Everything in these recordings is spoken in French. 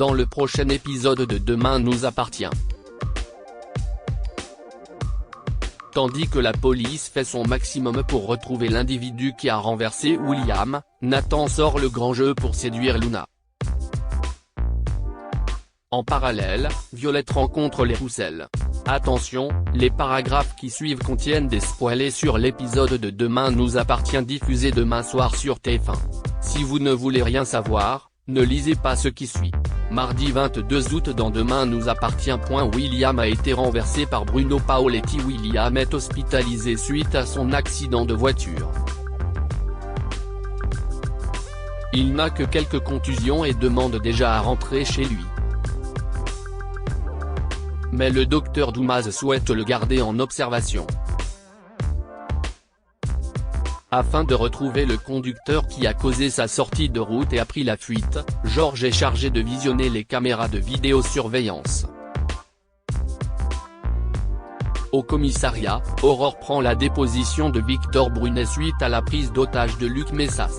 dans le prochain épisode de Demain nous appartient. Tandis que la police fait son maximum pour retrouver l'individu qui a renversé William, Nathan sort le grand jeu pour séduire Luna. En parallèle, Violette rencontre les Roussel. Attention, les paragraphes qui suivent contiennent des spoilers sur l'épisode de Demain nous appartient diffusé demain soir sur TF1. Si vous ne voulez rien savoir, ne lisez pas ce qui suit. Mardi 22 août dans Demain nous appartient. William a été renversé par Bruno Paoletti. William est hospitalisé suite à son accident de voiture. Il n'a que quelques contusions et demande déjà à rentrer chez lui. Mais le docteur Doumaz souhaite le garder en observation. Afin de retrouver le conducteur qui a causé sa sortie de route et a pris la fuite, Georges est chargé de visionner les caméras de vidéosurveillance. Au commissariat, Aurore prend la déposition de Victor Brunet suite à la prise d'otage de Luc Messas.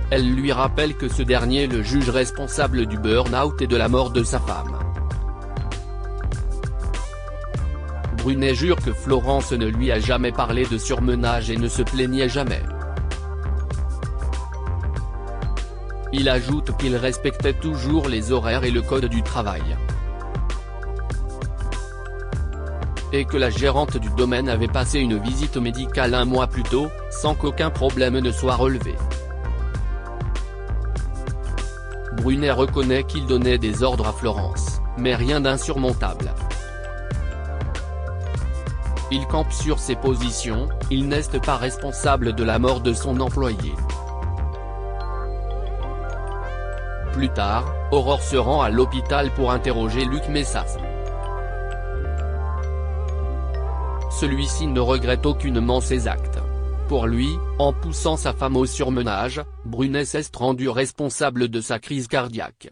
Elle lui rappelle que ce dernier le juge responsable du burn-out et de la mort de sa femme. Brunet jure que Florence ne lui a jamais parlé de surmenage et ne se plaignait jamais. Il ajoute qu'il respectait toujours les horaires et le code du travail. Et que la gérante du domaine avait passé une visite médicale un mois plus tôt, sans qu'aucun problème ne soit relevé. Brunet reconnaît qu'il donnait des ordres à Florence, mais rien d'insurmontable. Il campe sur ses positions, il n'est pas responsable de la mort de son employé. Plus tard, Aurore se rend à l'hôpital pour interroger Luc Messas. Celui-ci ne regrette aucunement ses actes. Pour lui, en poussant sa femme au surmenage, Brunet s'est rendu responsable de sa crise cardiaque.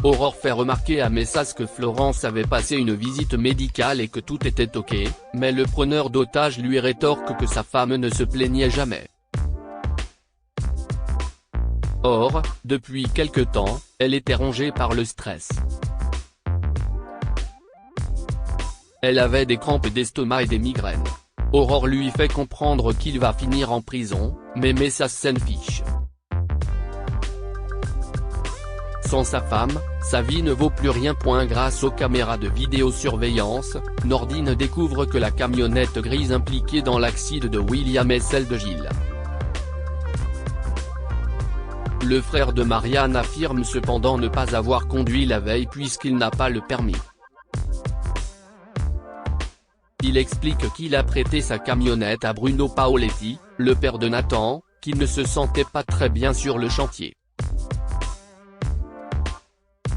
Aurore fait remarquer à Messas que Florence avait passé une visite médicale et que tout était ok, mais le preneur d'otage lui rétorque que sa femme ne se plaignait jamais. Or, depuis quelque temps, elle était rongée par le stress. Elle avait des crampes d'estomac et des migraines. Aurore lui fait comprendre qu'il va finir en prison, mais Messas s'en fiche. Sans sa femme, sa vie ne vaut plus rien. Grâce aux caméras de vidéosurveillance, Nordine découvre que la camionnette grise impliquée dans l'accident de William est celle de Gilles. Le frère de Marianne affirme cependant ne pas avoir conduit la veille puisqu'il n'a pas le permis. Il explique qu'il a prêté sa camionnette à Bruno Paoletti, le père de Nathan, qui ne se sentait pas très bien sur le chantier.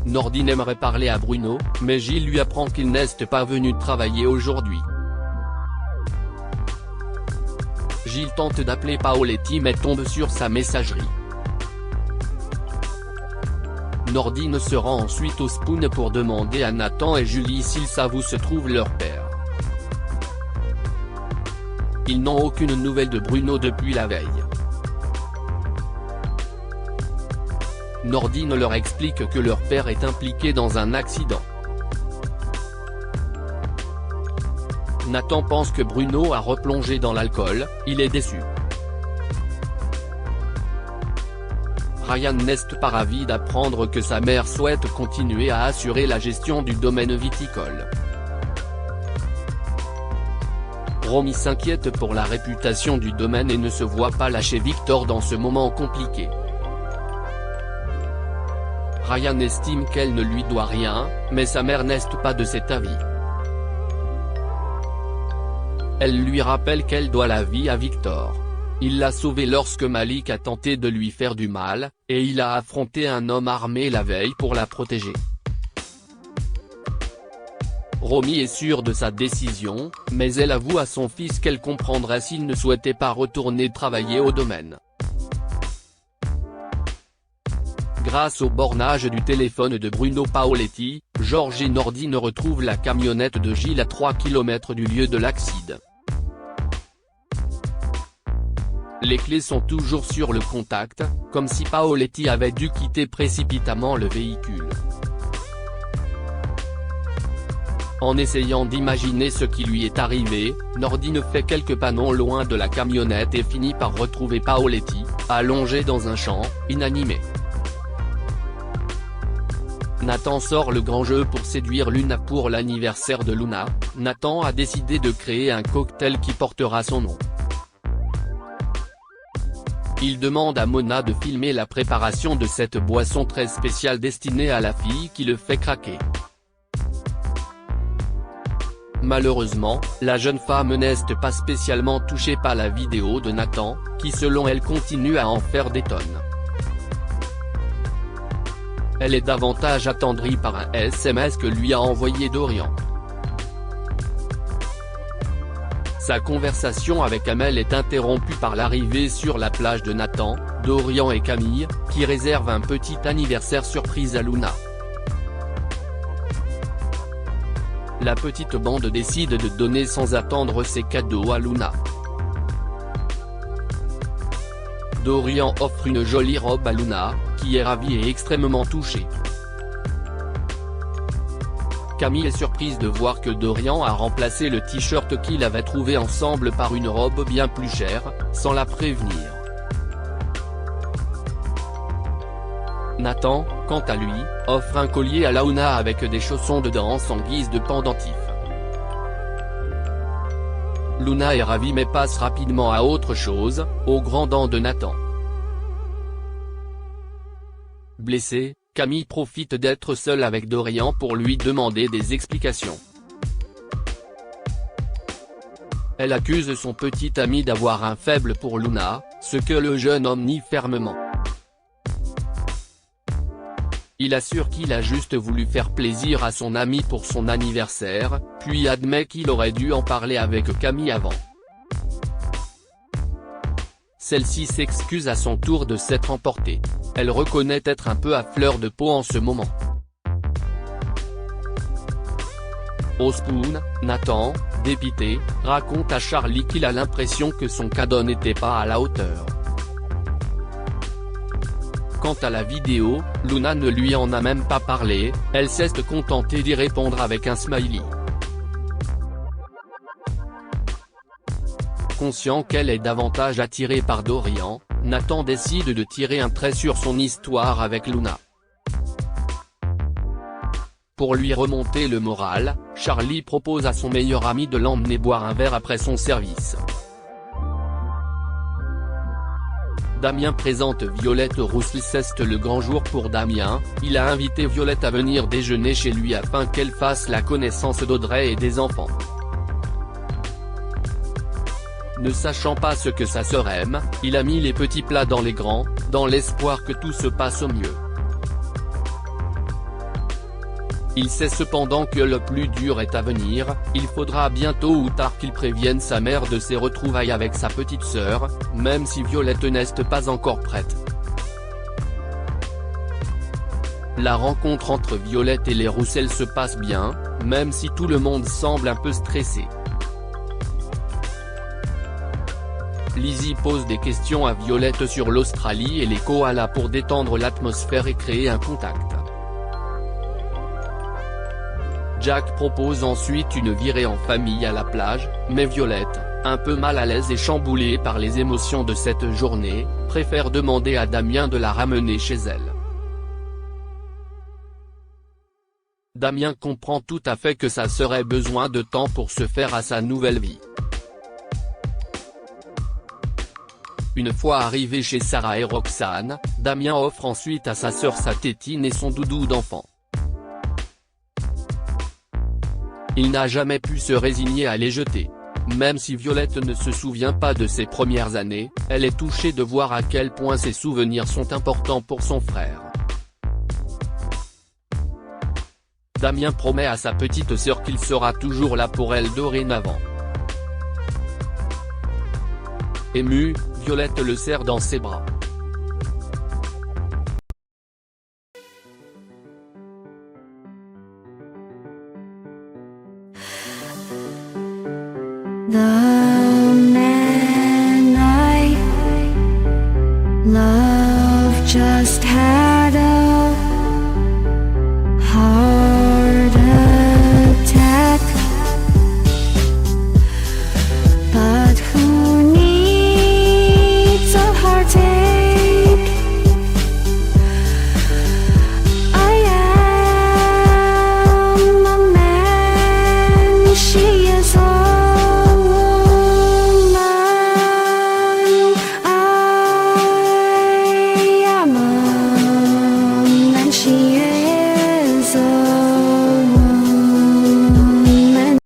Nordine aimerait parler à Bruno, mais Gilles lui apprend qu'il n'est pas venu travailler aujourd'hui. Gilles tente d'appeler Paoletti mais tombe sur sa messagerie. Nordine se rend ensuite au Spoon pour demander à Nathan et Julie s'ils savent où se trouve leur père. Ils n'ont aucune nouvelle de Bruno depuis la veille. Nordine leur explique que leur père est impliqué dans un accident. Nathan pense que Bruno a replongé dans l'alcool, il est déçu. Ryan n'est pas ravi d'apprendre que sa mère souhaite continuer à assurer la gestion du domaine viticole. Romy s'inquiète pour la réputation du domaine et ne se voit pas lâcher Victor dans ce moment compliqué. Ryan estime qu'elle ne lui doit rien, mais sa mère n'est pas de cet avis. Elle lui rappelle qu'elle doit la vie à Victor. Il l'a sauvé lorsque Malik a tenté de lui faire du mal, et il a affronté un homme armé la veille pour la protéger. Romy est sûre de sa décision, mais elle avoue à son fils qu'elle comprendrait s'il ne souhaitait pas retourner travailler au domaine. Grâce au bornage du téléphone de Bruno Paoletti, Georges et Nordine retrouvent la camionnette de Gilles à 3 km du lieu de l'accident. Les clés sont toujours sur le contact, comme si Paoletti avait dû quitter précipitamment le véhicule. En essayant d'imaginer ce qui lui est arrivé, Nordine fait quelques pas non loin de la camionnette et finit par retrouver Paoletti, allongé dans un champ, inanimé. Nathan sort le grand jeu pour séduire Luna pour l'anniversaire de Luna. Nathan a décidé de créer un cocktail qui portera son nom. Il demande à Mona de filmer la préparation de cette boisson très spéciale destinée à la fille qui le fait craquer. Malheureusement, la jeune femme n'est pas spécialement touchée par la vidéo de Nathan, qui selon elle continue à en faire des tonnes. Elle est davantage attendrie par un SMS que lui a envoyé Dorian. Sa conversation avec Amel est interrompue par l'arrivée sur la plage de Nathan, Dorian et Camille, qui réservent un petit anniversaire surprise à Luna. La petite bande décide de donner sans attendre ses cadeaux à Luna. Dorian offre une jolie robe à Luna, qui est ravie et extrêmement touchée. Camille est surprise de voir que Dorian a remplacé le t-shirt qu'il avait trouvé ensemble par une robe bien plus chère, sans la prévenir. Nathan, quant à lui, offre un collier à Luna avec des chaussons de danse en guise de pendentif. Luna est ravie mais passe rapidement à autre chose, aux grands dents de Nathan. Blessée, Camille profite d'être seule avec Dorian pour lui demander des explications. Elle accuse son petit ami d'avoir un faible pour Luna, ce que le jeune homme nie fermement. Il assure qu'il a juste voulu faire plaisir à son ami pour son anniversaire, puis admet qu'il aurait dû en parler avec Camille avant. Celle-ci s'excuse à son tour de s'être emportée. Elle reconnaît être un peu à fleur de peau en ce moment. Au Spoon, Nathan, dépité, raconte à Charlie qu'il a l'impression que son cadeau n'était pas à la hauteur. Quant à la vidéo, Luna ne lui en a même pas parlé, elle s'est contentée d'y répondre avec un smiley. Conscient qu'elle est davantage attirée par Dorian, Nathan décide de tirer un trait sur son histoire avec Luna. Pour lui remonter le moral, Charlie propose à son meilleur ami de l'emmener boire un verre après son service. Damien présente Violette Roussel. C'est le grand jour pour Damien, il a invité Violette à venir déjeuner chez lui afin qu'elle fasse la connaissance d'Audrey et des enfants. Ne sachant pas ce que sa sœur aime, il a mis les petits plats dans les grands, dans l'espoir que tout se passe au mieux. Il sait cependant que le plus dur est à venir, il faudra bientôt ou tard qu'il prévienne sa mère de ses retrouvailles avec sa petite sœur, même si Violette n'est pas encore prête. La rencontre entre Violette et les Roussel se passe bien, même si tout le monde semble un peu stressé. Lizzie pose des questions à Violette sur l'Australie et les koalas pour détendre l'atmosphère et créer un contact. Jack propose ensuite une virée en famille à la plage, mais Violette, un peu mal à l'aise et chamboulée par les émotions de cette journée, préfère demander à Damien de la ramener chez elle. Damien comprend tout à fait que ça serait besoin de temps pour se faire à sa nouvelle vie. Une fois arrivé chez Sarah et Roxane, Damien offre ensuite à sa sœur sa tétine et son doudou d'enfant. Il n'a jamais pu se résigner à les jeter. Même si Violette ne se souvient pas de ses premières années, elle est touchée de voir à quel point ses souvenirs sont importants pour son frère. Damien promet à sa petite sœur qu'il sera toujours là pour elle dorénavant. Émue, Violette le serre dans ses bras. The man I just had